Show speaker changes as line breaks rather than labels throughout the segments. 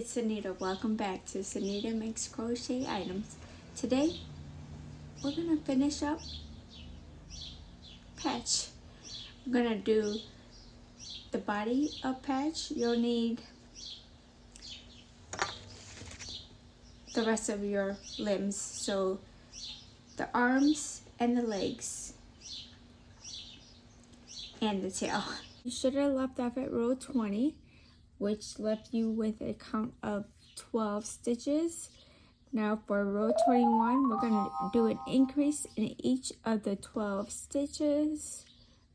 it's Anita. Welcome back to Anita Makes Crochet Items. Today, we're going to finish up patch. We're going to do the body of patch. You'll need the rest of your limbs, so the arms and the legs and the tail. You should have left off at row 20, which left you with a count of 12 stitches. Now for row 21, we're going to do an increase in each of the 12 stitches,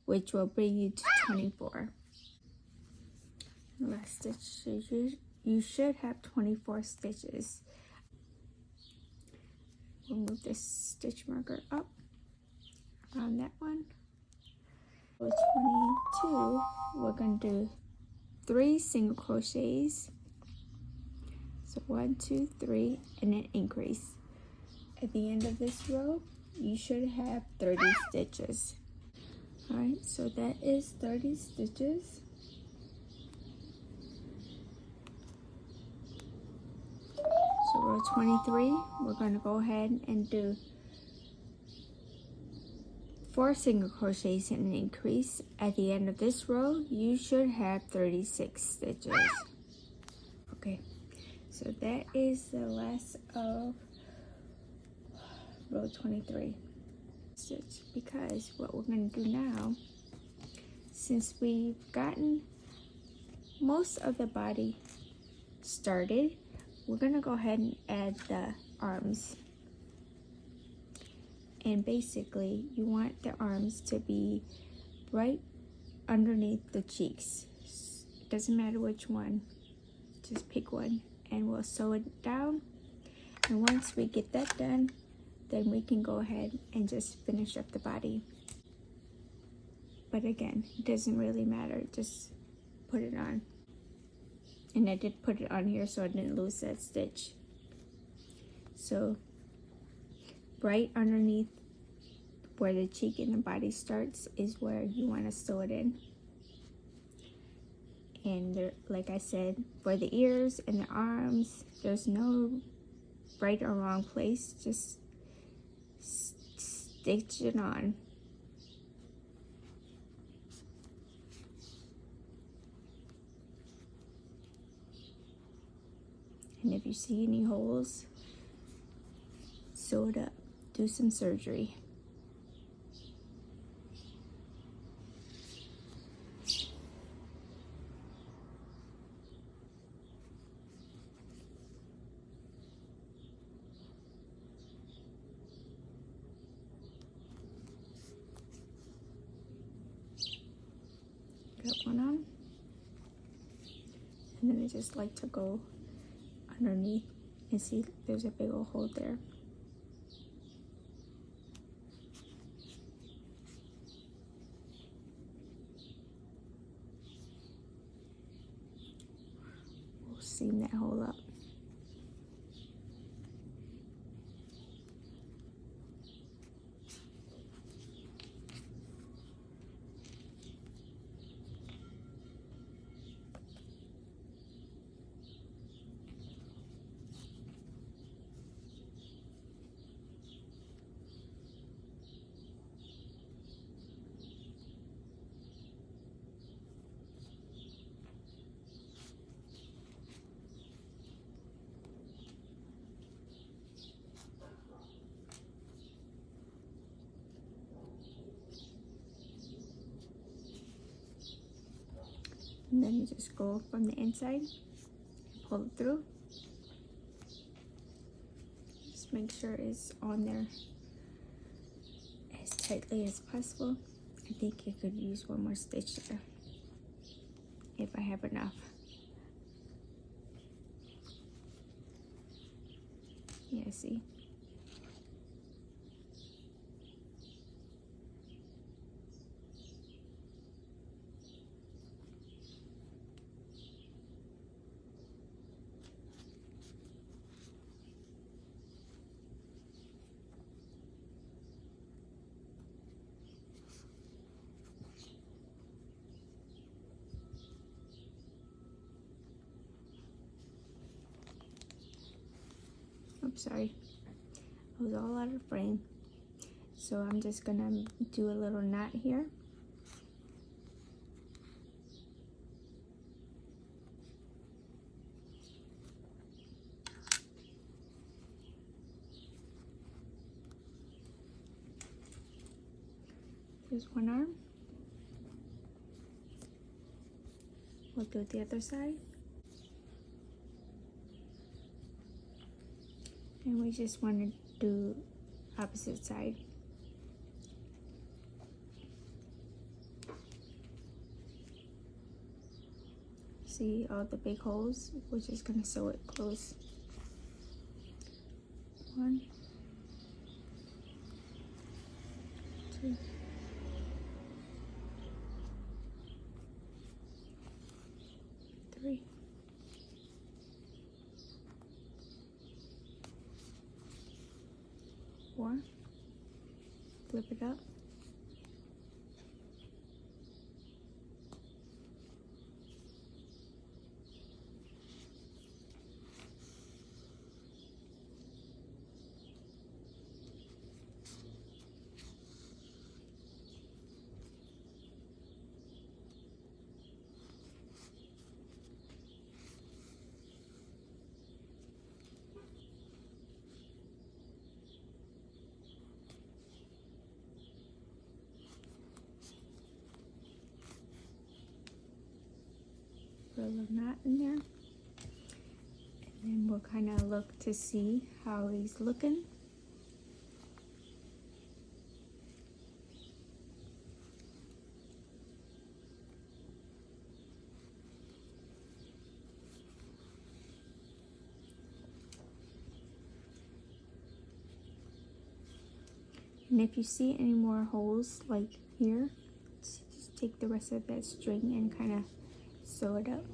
which will bring you to 24. Last stitch, you should have 24 stitches. We'll move this stitch marker up on that one. Row 22, we're going to do 3 single crochets. So 1, 2, 3, and an increase. At the end of this row, you should have 30 stitches. Alright, so that is 30 stitches. So row 23, we're going to go ahead and do 4 single crochets and an increase. At the end of this row, you should have 36 stitches. Okay, so that is the last of row 23 stitch, because what we're going to do now, since we've gotten most of the body started, we're going to go ahead and add the arms. And basically, you want the arms to be right underneath the cheeks. It doesn't matter which one, just pick one, and we'll sew it down. And once we get that done, then we can go ahead and just finish up the body. But again, it doesn't really matter, just put it on. And I did put it on here so I didn't lose that stitch. So right underneath where the cheek and the body starts is where you want to sew it in. And there, like I said, for the ears and the arms, there's no right or wrong place, just stitch it on. And if you see any holes, sew it up, do some surgery. Got one on, and then I just like to go underneath and see there's a big old hole there. We'll seam that hole up. And then you just go from the inside and pull it through. Just make sure it's on there as tightly as possible. I think I could use one more stitch there if I have enough. Yeah, see? Oops, sorry. I was all out of frame. So I'm just gonna do a little knot here. There's one arm. We'll do the other side. And we just want to do opposite side. See all the big holes? We're just going to sew it close. 1, 2, 3. 4. Flip it up. Put a little knot in there, and then we'll kind of look to see how he's looking. And if you see any more holes like here, just take the rest of that string and kind of sew it up.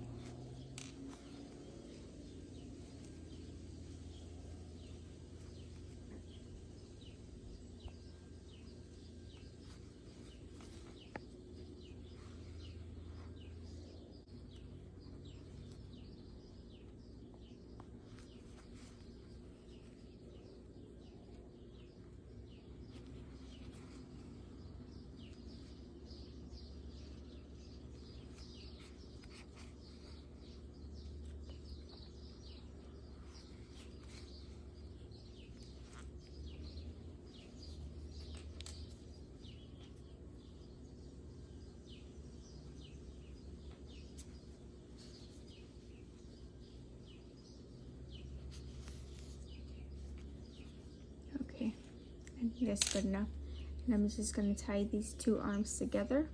And that's good enough. And I'm just going to tie these two arms together,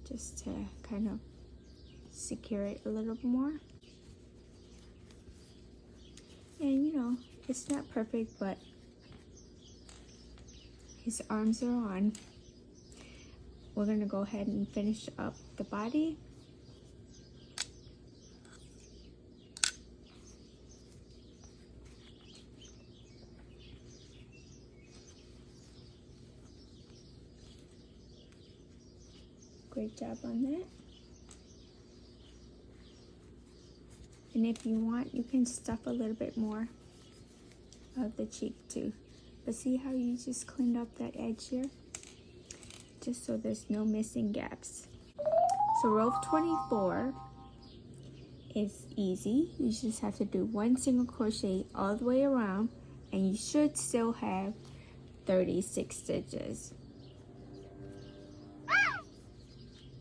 just to kind of secure it a little bit more. And you know, it's not perfect, but his arms are on. We're going to go ahead and finish up the body. Great job on that. And if you want, you can stuff a little bit more of the cheek too. But see how you just cleaned up that edge here? Just so there's no missing gaps. So row 24 is easy. You just have to do 1 single crochet all the way around, and you should still have 36 stitches.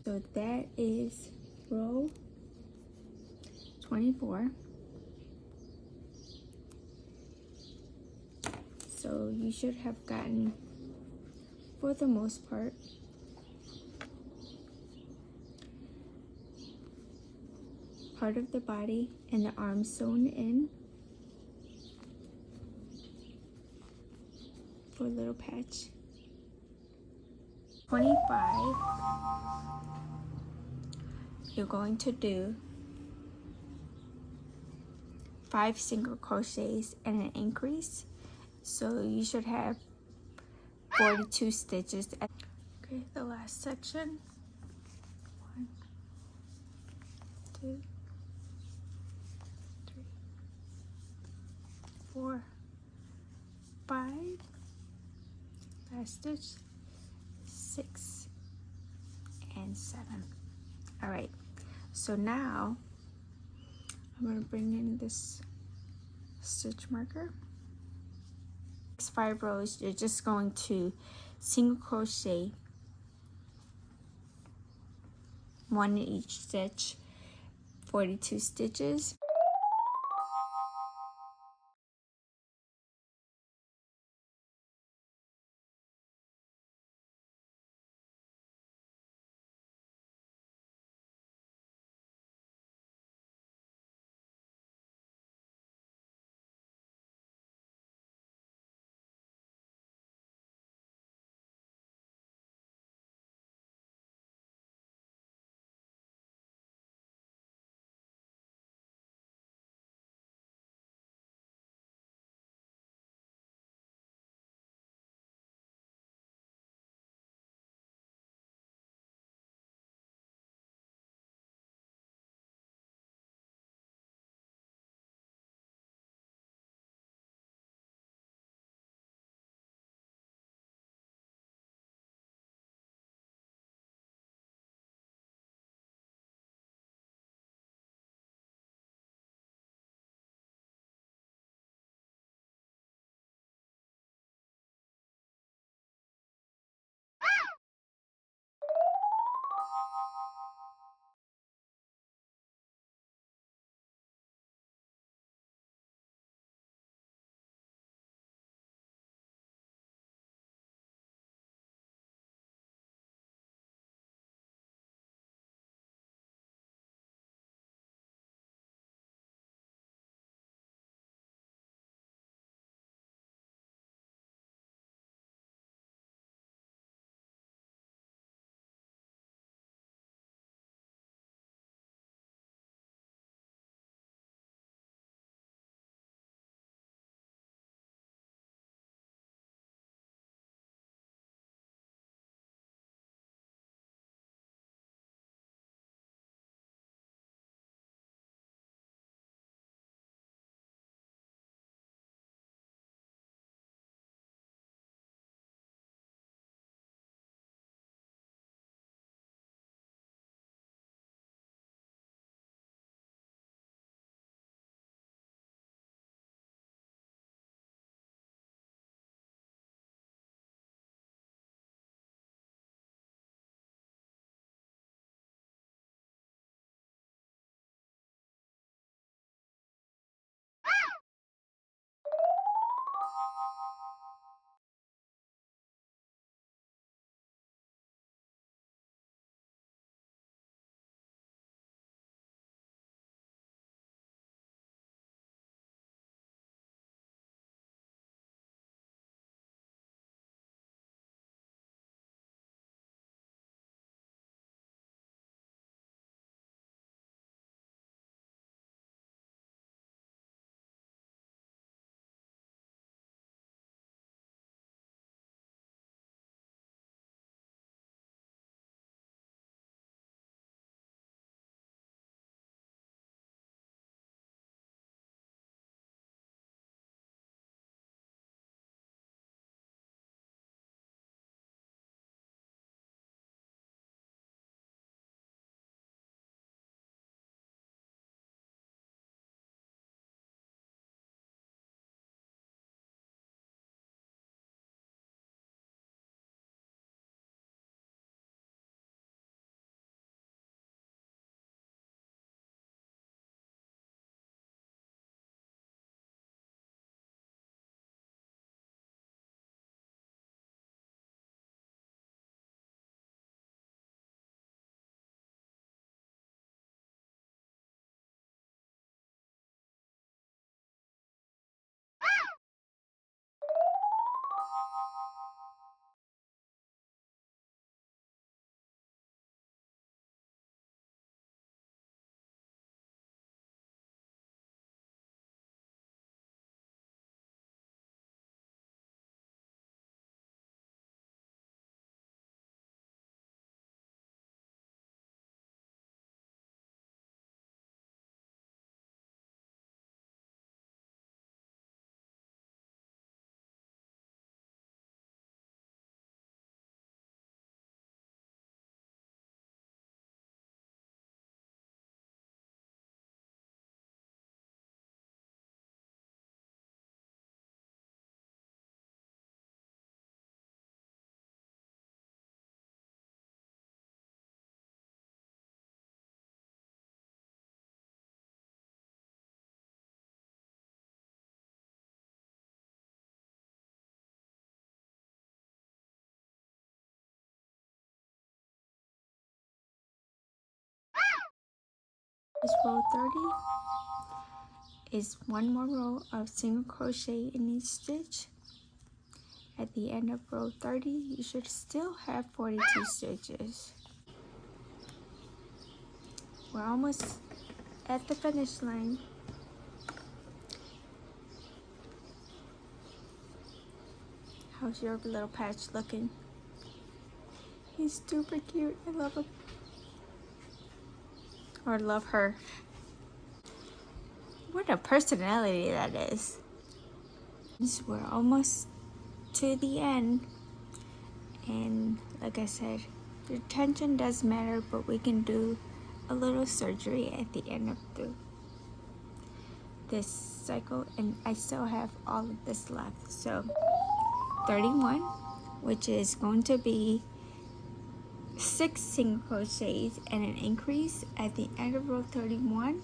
So that is row 24. So you should have gotten, for the most part, part of the body and the arms sewn in for a little patch. 25. You're going to do 5 single crochets and an increase, so you should have 42 stitches. Okay, the last section. 1, 2, 3, 4, 5, last stitch, 6, and 7. All right, so now I'm going to bring in this stitch marker. Next 5 rows, you're just going to single crochet 1 in each stitch, 42 stitches. This row 30 is one more row of single crochet in each stitch. At the end of row 30, you should still have 42 stitches. We're almost at the finish line. How's your little patch looking? He's super cute. I love him. Or love her. What a personality that is. So we're almost to the end. And like I said, the tension does matter, but we can do a little surgery at the end of this cycle. And I still have all of this left. So 31, which is going to be 6 single crochets and an increase at the end of row 31.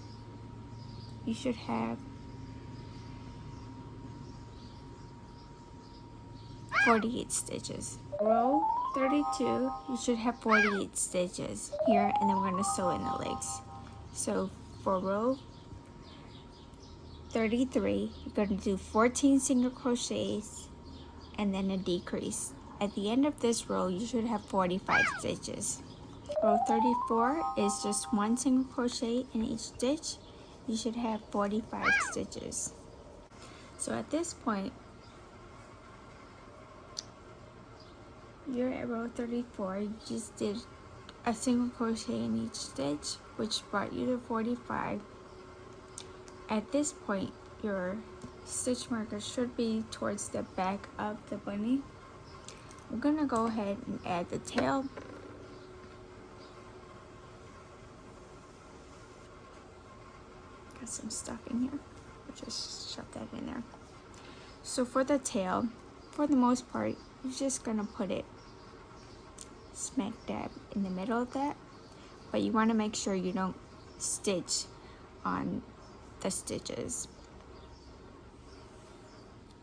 You should have 48 stitches. Row 32, you should have 48 stitches here, and then we're going to sew in the legs. So for row 33, you're going to do 14 single crochets and then a decrease. At the end of this row, you should have 45 stitches. Row 34 is just 1 single crochet in each stitch. You should have 45 stitches. So at this point, you're at row 34. You just did a single crochet in each stitch, which brought you to 45. At this point, your stitch marker should be towards the back of the bunny. We're gonna go ahead and add the tail. Got some stuff in here. I'll just shove that in there. So for the tail, for the most part, you're just gonna put it smack dab in the middle of that, but you want to make sure you don't stitch on the stitches.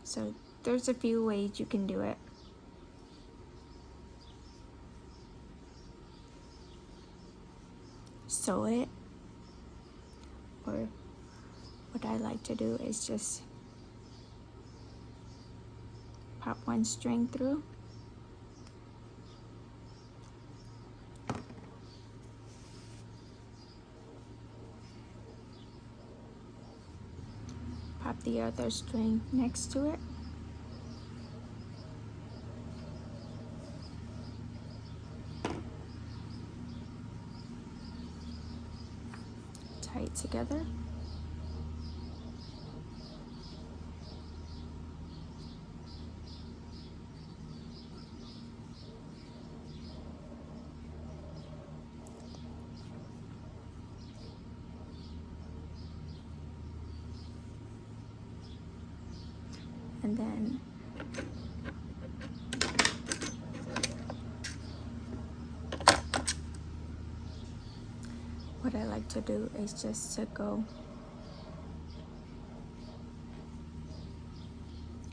So there's a few ways you can do it. Sew it, or what I like to do is just pop one string through, pop the other string next to it, tie it together, and then what I like to do is just to go,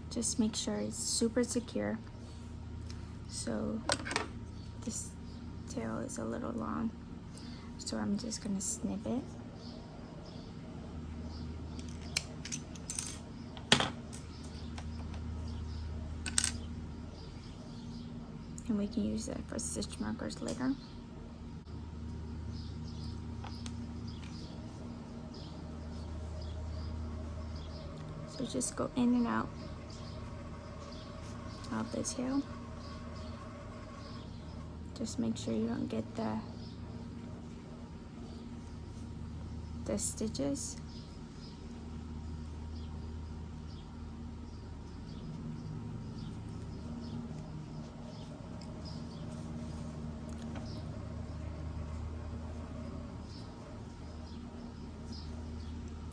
just make sure it's super secure. So this tail is a little long, so I'm just gonna snip it. And we can use that for stitch markers later. So just go in and out of the tail. Just make sure you don't get the stitches.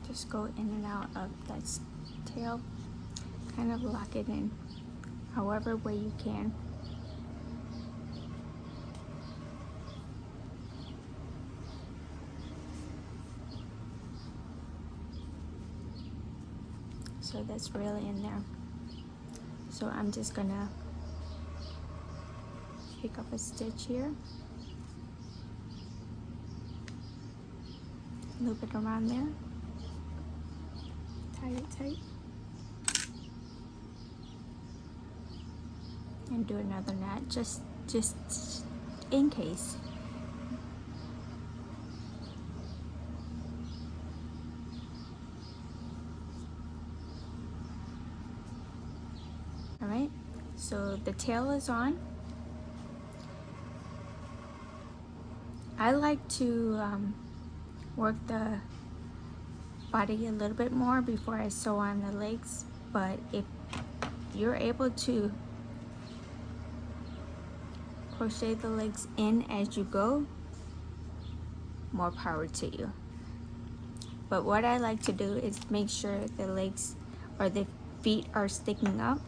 Just go in and out of that tail, kind of lock it in however way you can. So that's really in there. So I'm just gonna pick up a stitch here. little bit around there. Tie it tight. And do another knot just in case. All right, so the tail is on. I like to work the body a little bit more before I sew on the legs, but if you're able to crochet the legs in as you go, more power to you. But what I like to do is make sure the legs or the feet are sticking up,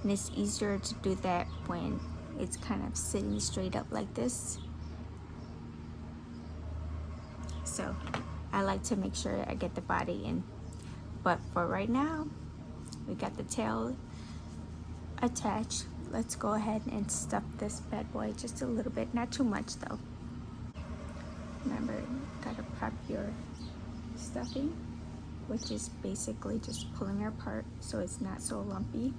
and it's easier to do that when it's kind of sitting straight up like this. So I like to make sure I get the body in. But for right now, we got the tail attached. Let's go ahead and stuff this bad boy just a little bit, not too much though. Remember, gotta prep your stuffing, which is basically just pulling it apart so it's not so lumpy,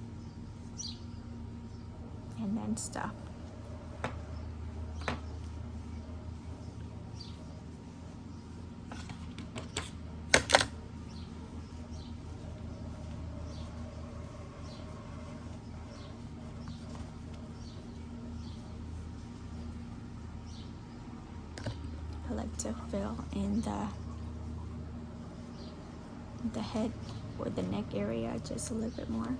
and then stuff. I like to fill in the head or the neck area just a little bit more.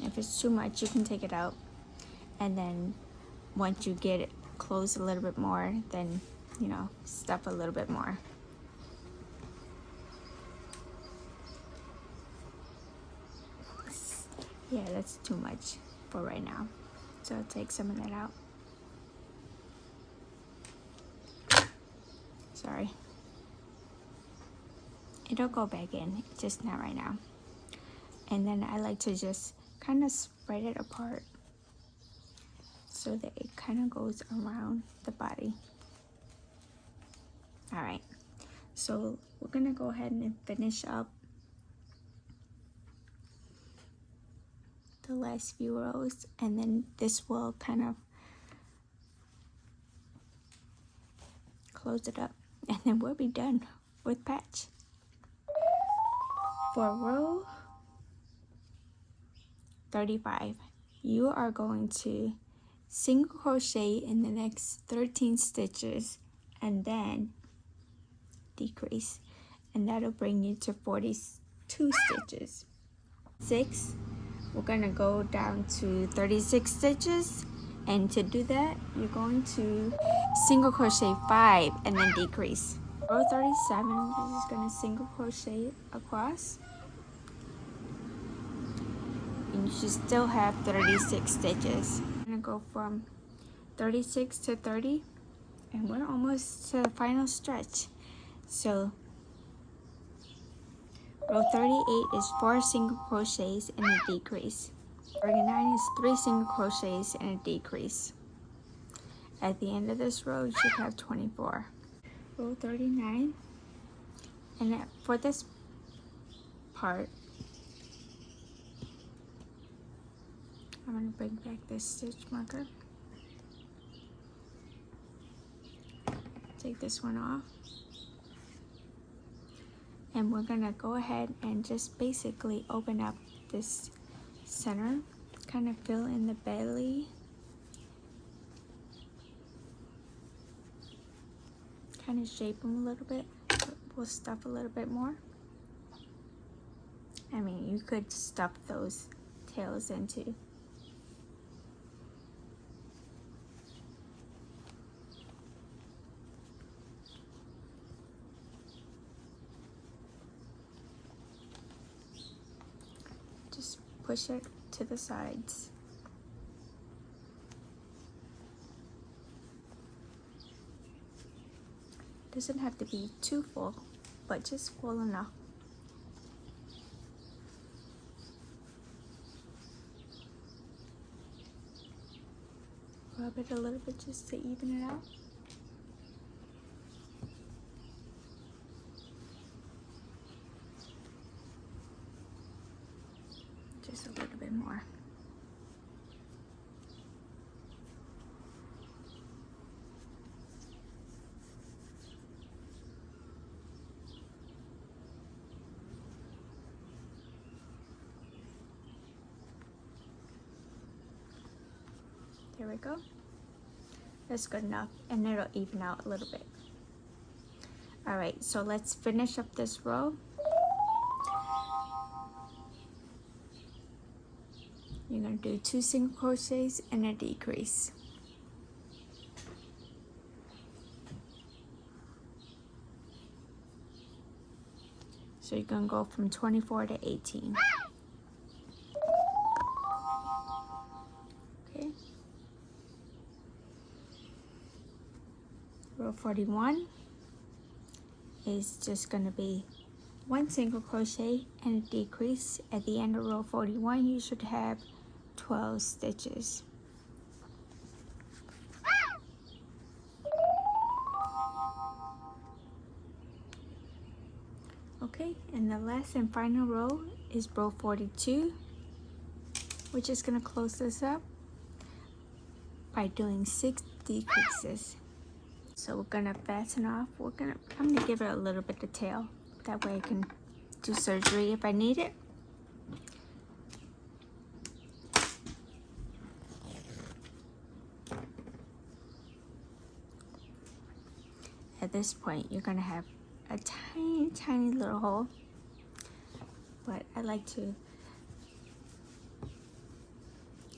If it's too much, you can take it out, and then once you get it closed a little bit more, then stuff a little bit more. Yeah, that's too much for right now, so I'll take some of that out. Sorry, it'll go back in, just not right now. And then I like to just kind of spread it apart so that it kind of goes around the body. All right, so we're gonna go ahead and finish up the last few rows, and then this will kind of close it up, and then we'll be done with patch. For row 35, you are going to single crochet in the next 13 stitches and then decrease, and that'll bring you to 42 stitches. 6, we're gonna go down to 36 stitches, and to do that you're going to single crochet 5 and then decrease. Row 37, we're just gonna single crochet across, and you should still have 36 stitches. I'm gonna go from 36 to 30, and we're almost to the final stretch. So row 38 is 4 single crochets and a decrease. 39 is 3 single crochets and a decrease. At the end of this row, you should have 24. Row 39, and for this part, I'm going to bring back this stitch marker. Take this one off. And we're going to go ahead and just basically open up this center, kind of fill in the belly. Kind of shape them a little bit. We'll stuff a little bit more. I mean, you could stuff those tails into. Just push it to the sides. Doesn't have to be too full, but just full enough. Rub it a little bit just to even it out. Just a little bit more. There we go. That's good enough, and it'll even out a little bit. All right, so let's finish up this row. You're gonna do 2 single crochets and a decrease. So you're gonna go from 24 to 18. Okay. Row 41 is just gonna be 1 single crochet and a decrease. At the end of row 41, you should have 12 stitches. Okay, and the last and final row is row 42. We're just gonna close this up by doing 6 decreases. So we're gonna fasten off. I'm gonna give it a little bit of tail. That way I can do surgery if I need it. At this point, you're gonna have a tiny, tiny little hole, but I like to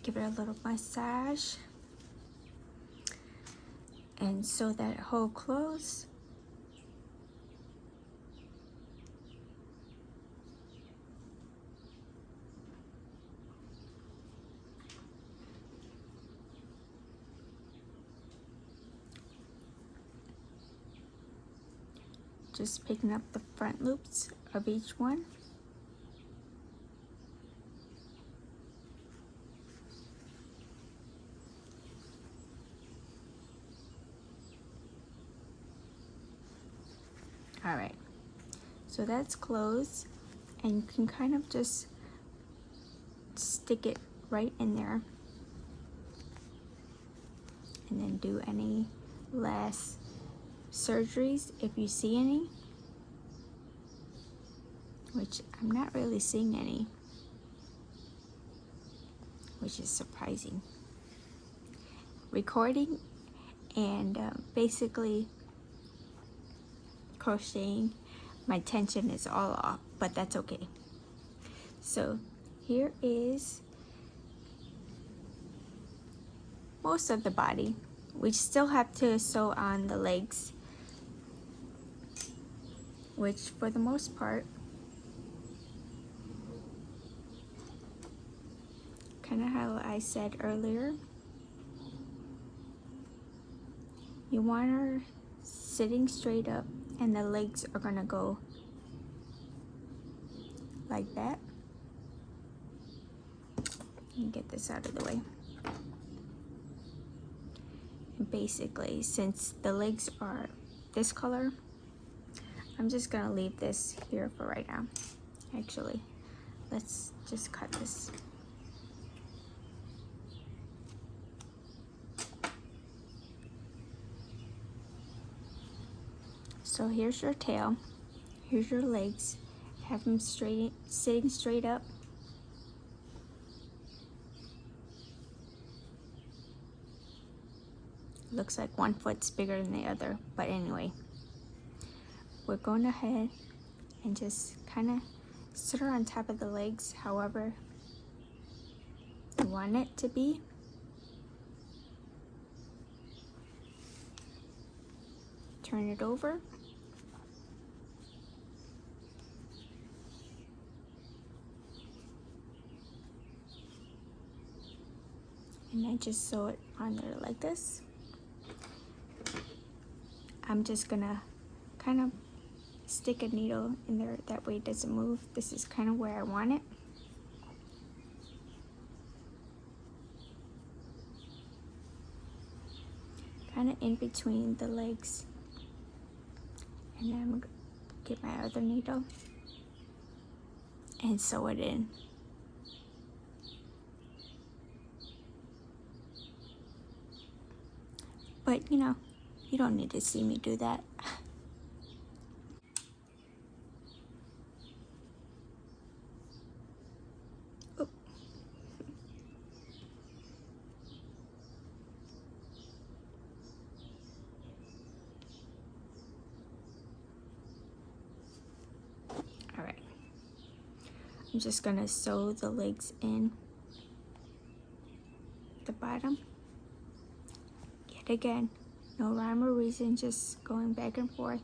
give it a little massage and sew that hole closed. Just picking up the front loops of each one. All right, so that's closed, and you can kind of just stick it right in there and then do any last surgeries if you see any, which I'm not really seeing any, which is surprising. Recording and basically crocheting, my tension is all off, but that's okay. So here is most of the body. We still have to sew on the legs, which for the most part, kind of how I said earlier, you want her sitting straight up and the legs are gonna go like that. Let me get this out of the way. And basically, since the legs are this color, I'm just gonna leave this here for right now. Actually, let's just cut this. So here's your tail, here's your legs. Have them straight, sitting straight up. Looks like one foot's bigger than the other, but anyway. We're going ahead and just kind of sit her on top of the legs however you want it to be. Turn it over. And I just sew it on there like this. I'm just gonna kind of stick a needle in there, that way it doesn't move. This is kind of where I want it. Kind of in between the legs. And then I'm gonna get my other needle and sew it in. But you know, you don't need to see me do that. Oh. All right. I'm just gonna sew the legs in the bottom. Yet again, no rhyme or reason, just going back and forth.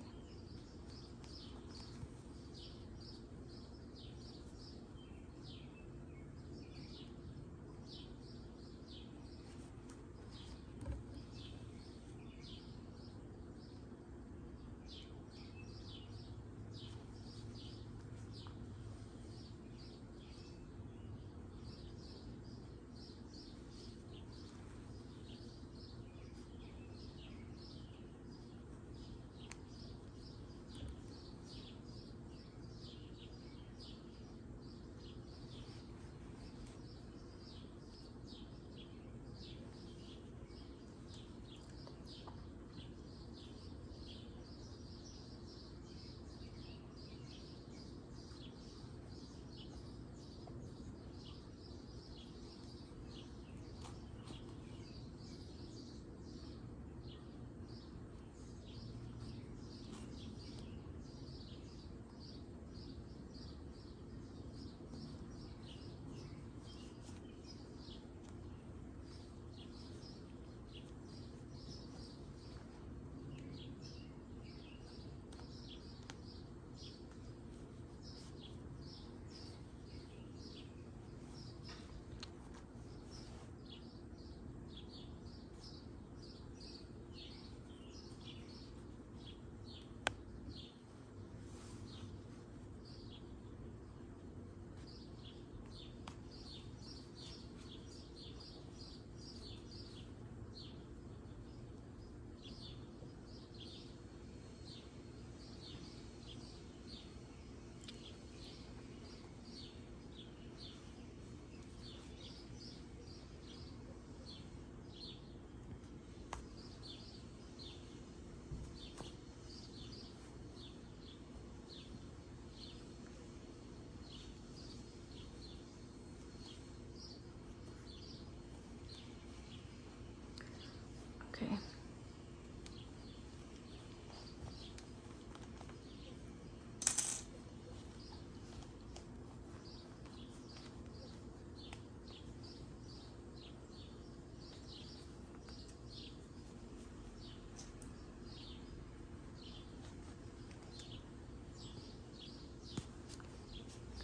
Okay.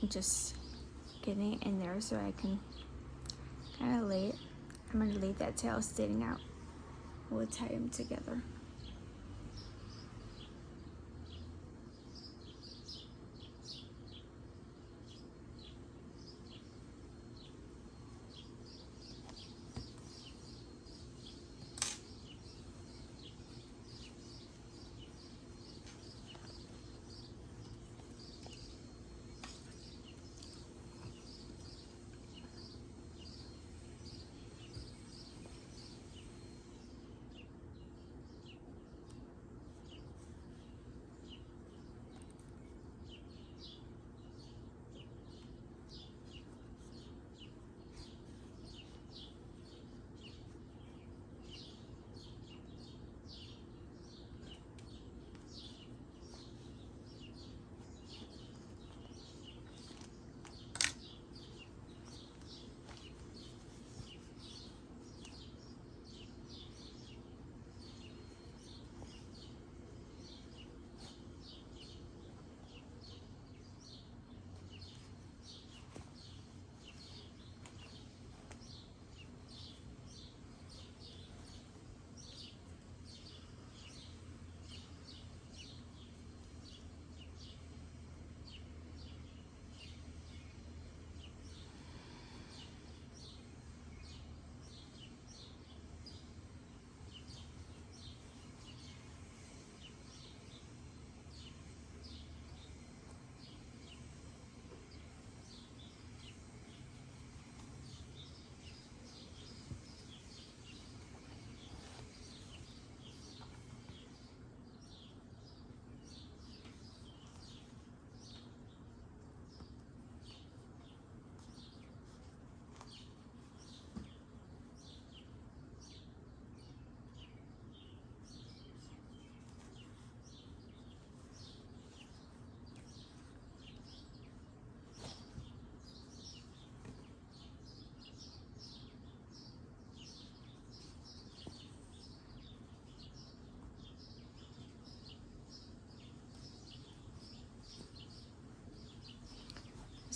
I'm just getting it in there so I can kind of lay it. I'm going to leave that tail sitting out. We'll tie them together.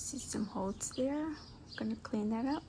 See some holes there. I'm gonna clean that up.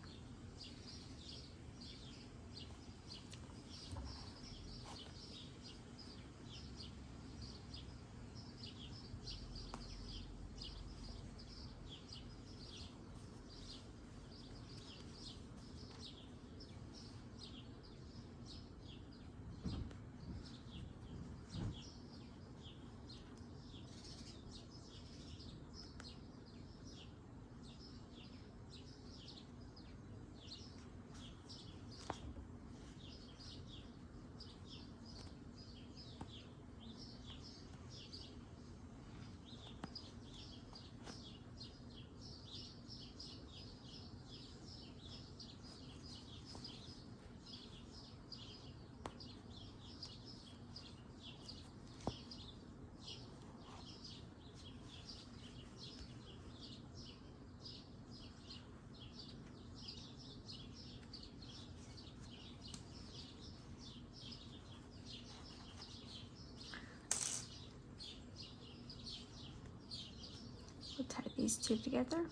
We'll tie these two together.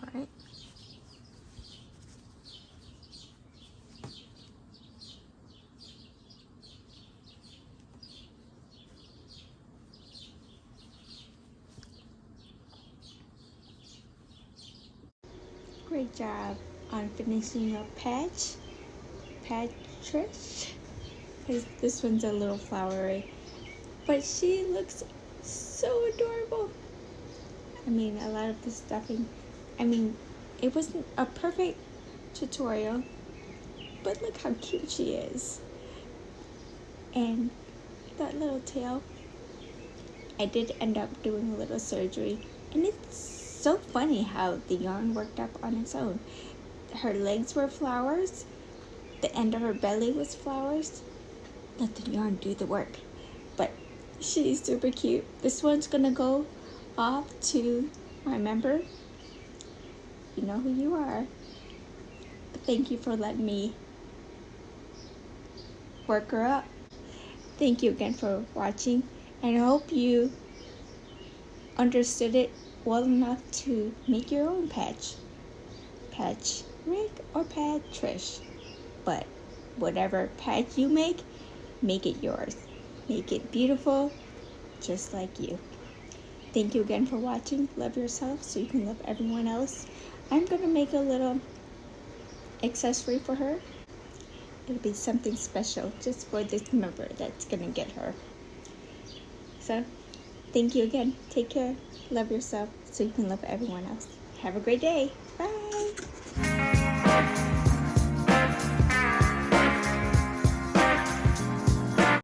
Alright. Great job on finishing your patch, Trish. This one's a little flowery, but she looks so adorable. I mean, a lot of the stuffing, I mean, it wasn't a perfect tutorial, but look how cute she is. And that little tail, I did end up doing a little surgery, and it's so funny how the yarn worked up on its own. Her legs were flowers, the end of her belly was flowers. Let the yarn do the work. But she's super cute. This one's gonna go off to my member. You know who you are. But thank you for letting me work her up. Thank you again for watching, and I hope you understood it well enough to make your own patch Rick or patch Trish. But whatever patch you make it yours. Make it beautiful, just like you. Thank you again for watching. Love yourself so you can love everyone else. I'm gonna make a little accessory for her. It'll be something special just for this member that's gonna get her. So thank you again. Take care. Love yourself so you can love everyone else. Have a great day. Bye.